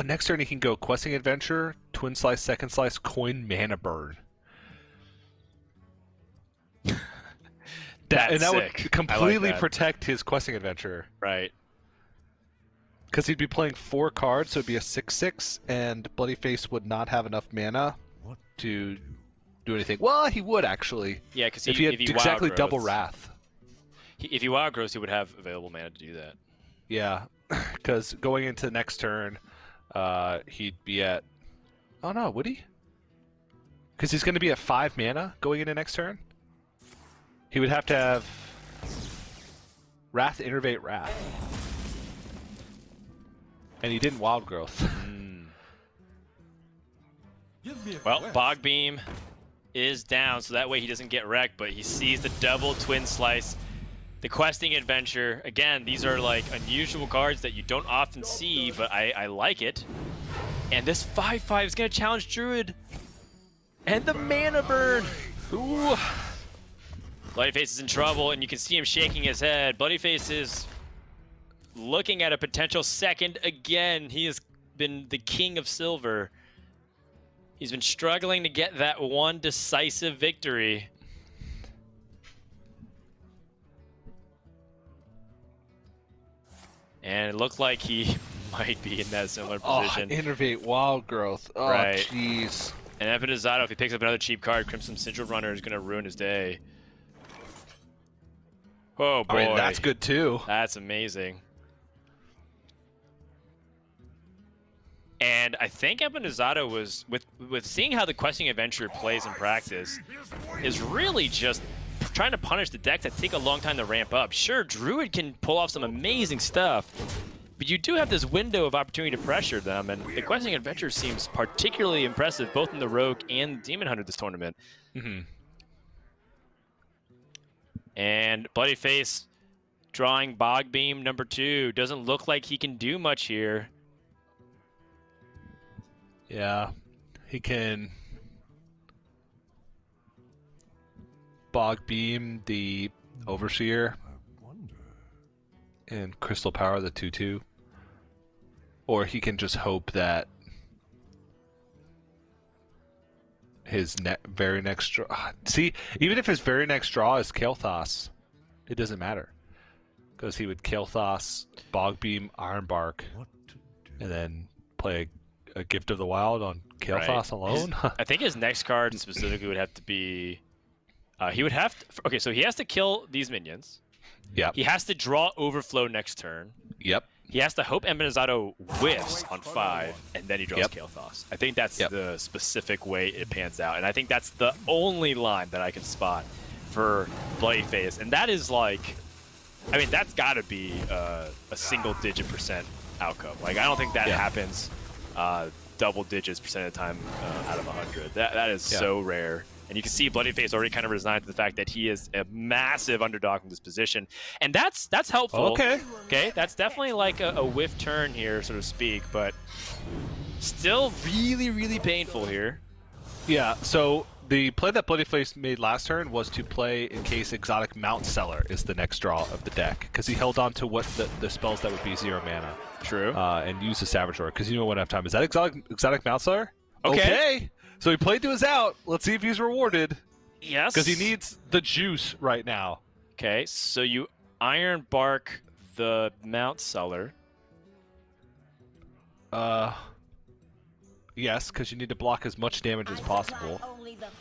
next turn he can go Questing Adventure, Twin Slice, Second Slice, Coin, Mana Burn. That's and that sick. would completely that. protect his Questing Adventure. Right. Because he'd be playing 4 cards, so it'd be a 6/6, and bloodyface would not have enough mana to do anything. Well, he would actually. Yeah, because if he had exactly double Wrath. If he Wild Growth, he would have available mana to do that. Yeah, because going into the next turn, he'd be at... Oh no, would he? Because he's going to be at 5 mana going into next turn? He would have to have Wrath, Innervate, Wrath. And he didn't Wild Growth. Well, Bog Beam is down, so that way he doesn't get wrecked, but he sees the double Twin Slice. The Questing Adventure, again, these are like unusual cards that you don't often see, but I like it. And this 5/5 is going to challenge Druid. And the Mana Burn! Ooh. Bloodyface is in trouble, and you can see him shaking his head. Bloodyface is looking at a potential second again. He has been the king of silver. He's been struggling to get that one decisive victory. And it looked like he might be in that similar position. Oh, Innervate Wild Growth. Oh, Right. jeez. And Empanizado, if he picks up another cheap card, Crimson Sigil Runner is going to ruin his day. Oh, boy. I mean, that's good, too. That's amazing. And I think Empanizado was, with seeing how the Questing Adventure plays in practice, is really just trying to punish the decks that take a long time to ramp up. Sure, Druid can pull off some amazing stuff, but you do have this window of opportunity to pressure them, and the Questing Adventure seems particularly impressive both in the Rogue and Demon Hunter this tournament. Mm-hmm. And Bloodyface drawing Bog Beam number 2. Doesn't look like he can do much here. Yeah, he can Bog Beam the Overseer and Crystal Power the 2/2. Or he can just hope that his very next draw... See, even if his very next draw is Kael'thas, it doesn't matter. Because he would Kael'thas, Bog Beam, Ironbark, and then play a Gift of the Wild on Kael'thas alone. I think his next card specifically would have to be... he would have to... Okay, so he has to kill these minions. Yep. He has to draw Overflow next turn. Yep. He has to hope Empanizado whiffs on 5, and then he draws Kael'thas. I think that's the specific way it pans out, and I think that's the only line that I can spot for Bloodyface, and that is like... I mean, that's got to be a single-digit % outcome. Like, I don't think that happens double digits % of the time out of 100. That is so rare. And you can see Bloodyface already kind of resigned to the fact that he is a massive underdog in this position. And that's helpful. Okay. Okay, that's definitely like a whiff turn here, so to speak, but still really, really painful here. Yeah, so the play that Bloodyface made last turn was to play in case Exotic Mount Seller is the next draw of the deck, because he held on to what the spells that would be 0 mana. True. And use the Savage Roar, because you know what have time. Is that Exotic Mount Seller? Okay. So he played to his out. Let's see if he's rewarded. Yes. Because he needs the juice right now. Okay, so you Iron Bark the Mount Seller. Yes, because you need to block as much damage as possible.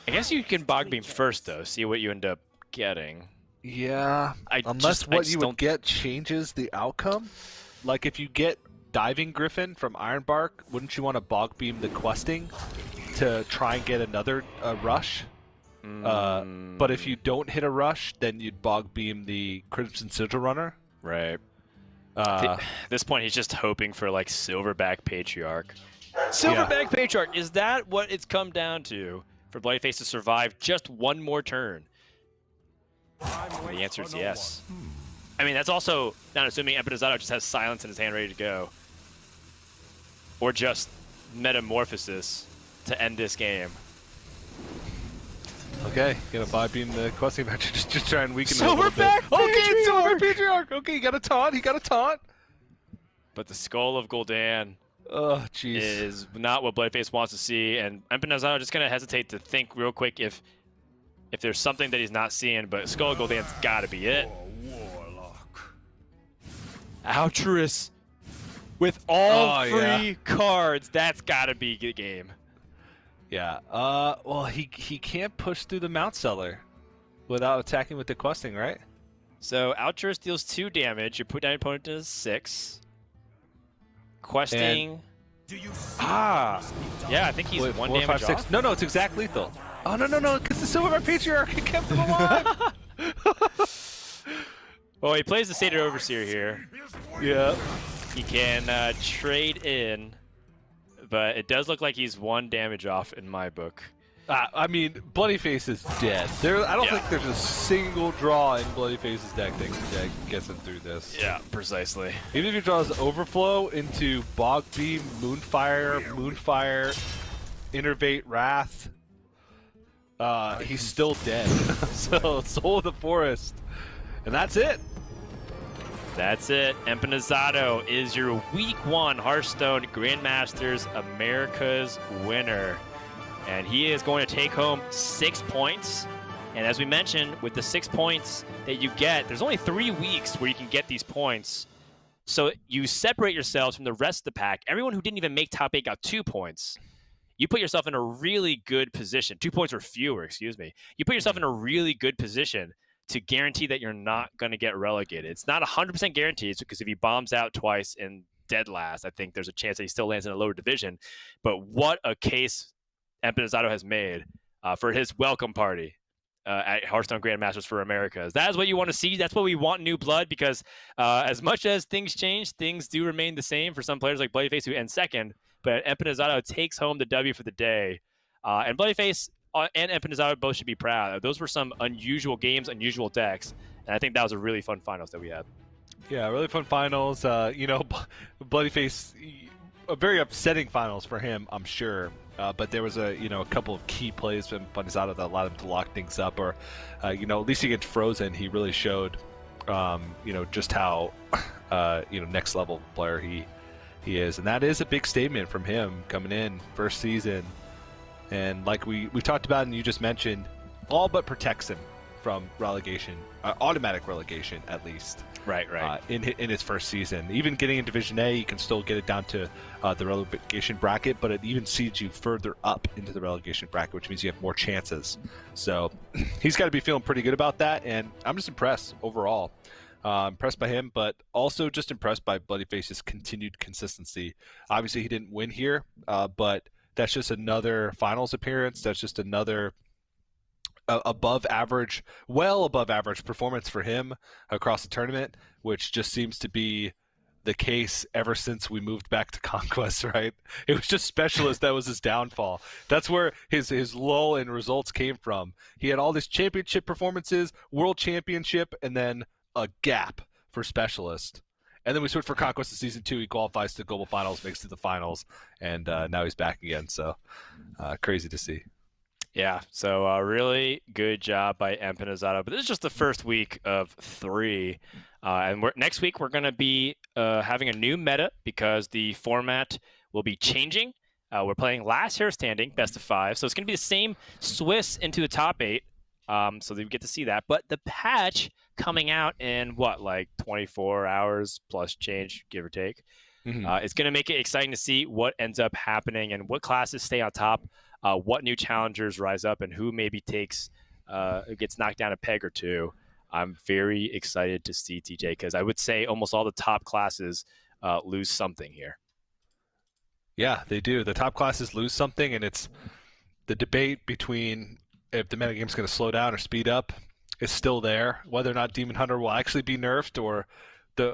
I guess you can Bog Beam first, though. See what you end up getting. Yeah, unless what you would get changes the outcome. Like if you get Diving Griffin from Ironbark, wouldn't you want to Bog Beam the Questing to try and get another rush? But if you don't hit a rush, then you'd Bog Beam the Crimson Sigil Runner. Right. At this point, he's just hoping for like Silverback Patriarch. Silverback Patriarch, is that what it's come down to for Bloodyface to survive just one more turn? And the answer is yes. I mean, that's also not assuming Empanizado just has Silence in his hand ready to go. Or just Metamorphosis to end this game. Okay, gonna Bog Beam the Questing Adventure, just try and weaken it a little bit. Silverback Okay, it's Patriarch! Silverback Patriarch! Okay, he got a taunt, But the Skull of Gul'dan Oh, jeez. is not what Bloodyface wants to see, and Empanizado just gonna hesitate to think real quick if there's something that he's not seeing, but Skull of Gul'dan's gotta be it. Warlock. Altruist with all Oh, free cards, that's gotta be the game. Yeah, well, he can't push through the Mount Seller without attacking with the Questing, right? So Altruist deals 2 damage, you put down your opponent to 6. Questing. Yeah, I think he's Wait, 1 4, damage 5, 6. off. No, it's exact lethal. Oh, no, because the Silverback Patriarch kept him alive! Oh, he plays the Sated Overseer here. Yeah. He can trade in, but it does look like he's 1 damage off in my book. I mean, Bloodyface is dead. I don't think there's a single draw in Bloodyface's deck that gets him through this. Yeah, precisely. Even if he draws Overflow into Bog Beam, Moonfire, Innervate, Wrath, he's still dead. So Soul of the Forest. And that's it. That's it. Empanizado is your Week 1 Hearthstone Grandmasters America's winner. And he is going to take home 6 points. And as we mentioned, with the 6 points that you get, there's only 3 weeks where you can get these points. So you separate yourselves from the rest of the pack. Everyone who didn't even make top 8 got 2 points. You put yourself in a really good position. 2 points or fewer, excuse me. You put yourself in a really good position to guarantee that you're not going to get relegated. It's not 100% guaranteed, because if he bombs out twice in dead last, I think there's a chance that he still lands in a lower division. But what a case Empanizado has made for his welcome party at Hearthstone Grandmasters for Americas. That is what you want to see. That's what we want, new blood, because as much as things change, things do remain the same for some players like bloodyface, who end second. But Empanizado takes home the W for the day. And bloodyface and Empanizado both should be proud. Those were some unusual games, unusual decks, and I think that was a really fun finals that we had. Yeah, really fun finals. Bloodyface, a very upsetting finals for him, I'm sure. But there was a couple of key plays from Empanizado that allowed him to lock things up. Or, at least against Frozen, he really showed, just how, next level player he is, and that is a big statement from him coming in first season. And like we talked about and you just mentioned, all but protects him from relegation, automatic relegation at least. Right. In his first season. Even getting in Division A, you can still get it down to the relegation bracket, but it even seeds you further up into the relegation bracket, which means you have more chances. So he's got to be feeling pretty good about that, and I'm just impressed overall. Impressed by him, but also just impressed by bloodyface's continued consistency. Obviously, he didn't win here, but that's just another finals appearance. That's just another above average performance for him across the tournament, which just seems to be the case ever since we moved back to Conquest, right? It was just Specialist that was his downfall. That's where his lull in results came from. He had all these championship performances, world championship, and then a gap for Specialist. And then we switched for Conquest in Season 2. He qualifies to Global Finals, makes it to the Finals, and now he's back again. So crazy to see. Yeah, so really good job by Empanizado. But this is just the first week of 3. And next week we're going to be having a new meta, because the format will be changing. We're playing last hero standing, best of 5. So it's going to be the same Swiss into the top 8. So they get to see that. But the patch coming out in 24 hours plus change, give or take. Mm-hmm. It's going to make it exciting to see what ends up happening and what classes stay on top, what new challengers rise up, and who maybe gets knocked down a peg or two. I'm very excited to see, TJ, because I would say almost all the top classes lose something here. Yeah, they do. The top classes lose something, and it's the debate between if the metagame's going to slow down or speed up is still there. Whether or not Demon Hunter will actually be nerfed, or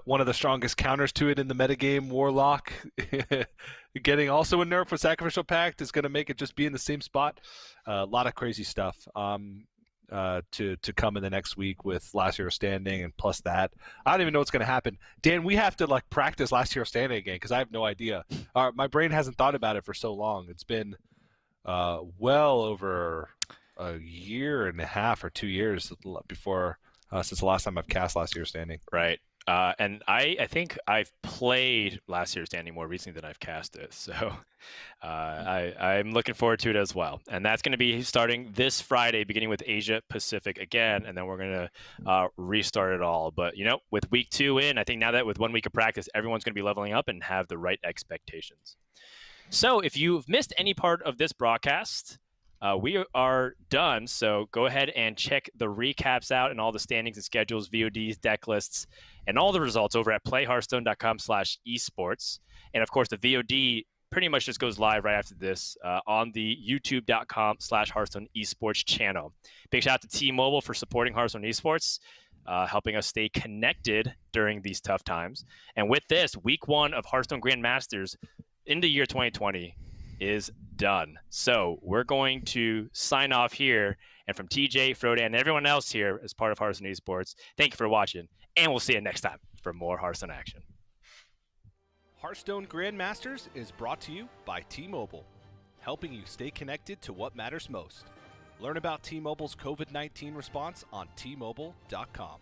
one of the strongest counters to it in the metagame, Warlock, getting also a nerf with Sacrificial Pact is going to make it just be in the same spot. A lot of crazy stuff to come in the next week with Last Hero Standing, and plus that. I don't even know what's going to happen. Dan, we have to practice Last Hero Standing again, because I have no idea. My brain hasn't thought about it for so long. It's been well over a year and a half or 2 years before since the last time I've cast Last Hero Standing. Right. And I think I've played Last Hero Standing more recently than I've cast it. So I'm looking forward to it as well. And that's going to be starting this Friday, beginning with Asia Pacific again. And then we're going to restart it all. But, with week 2 in, I think now that with 1 week of practice, everyone's going to be leveling up and have the right expectations. So if you've missed any part of this broadcast, we are done, so go ahead and check the recaps out and all the standings and schedules, VODs, deck lists, and all the results over at playhearthstone.com/esports. And of course, the VOD pretty much just goes live right after this on the youtube.com/Hearthstone Esports channel. Big shout out to T-Mobile for supporting Hearthstone Esports, helping us stay connected during these tough times. And with this, week 1 of Hearthstone Grandmasters in the year 2020 is done. So we're going to sign off here. And from TJ, Frodan, and everyone else here as part of Hearthstone Esports, thank you for watching. And we'll see you next time for more Hearthstone action. Hearthstone Grandmasters is brought to you by T-Mobile, helping you stay connected to what matters most. Learn about T-Mobile's COVID-19 response on T-Mobile.com.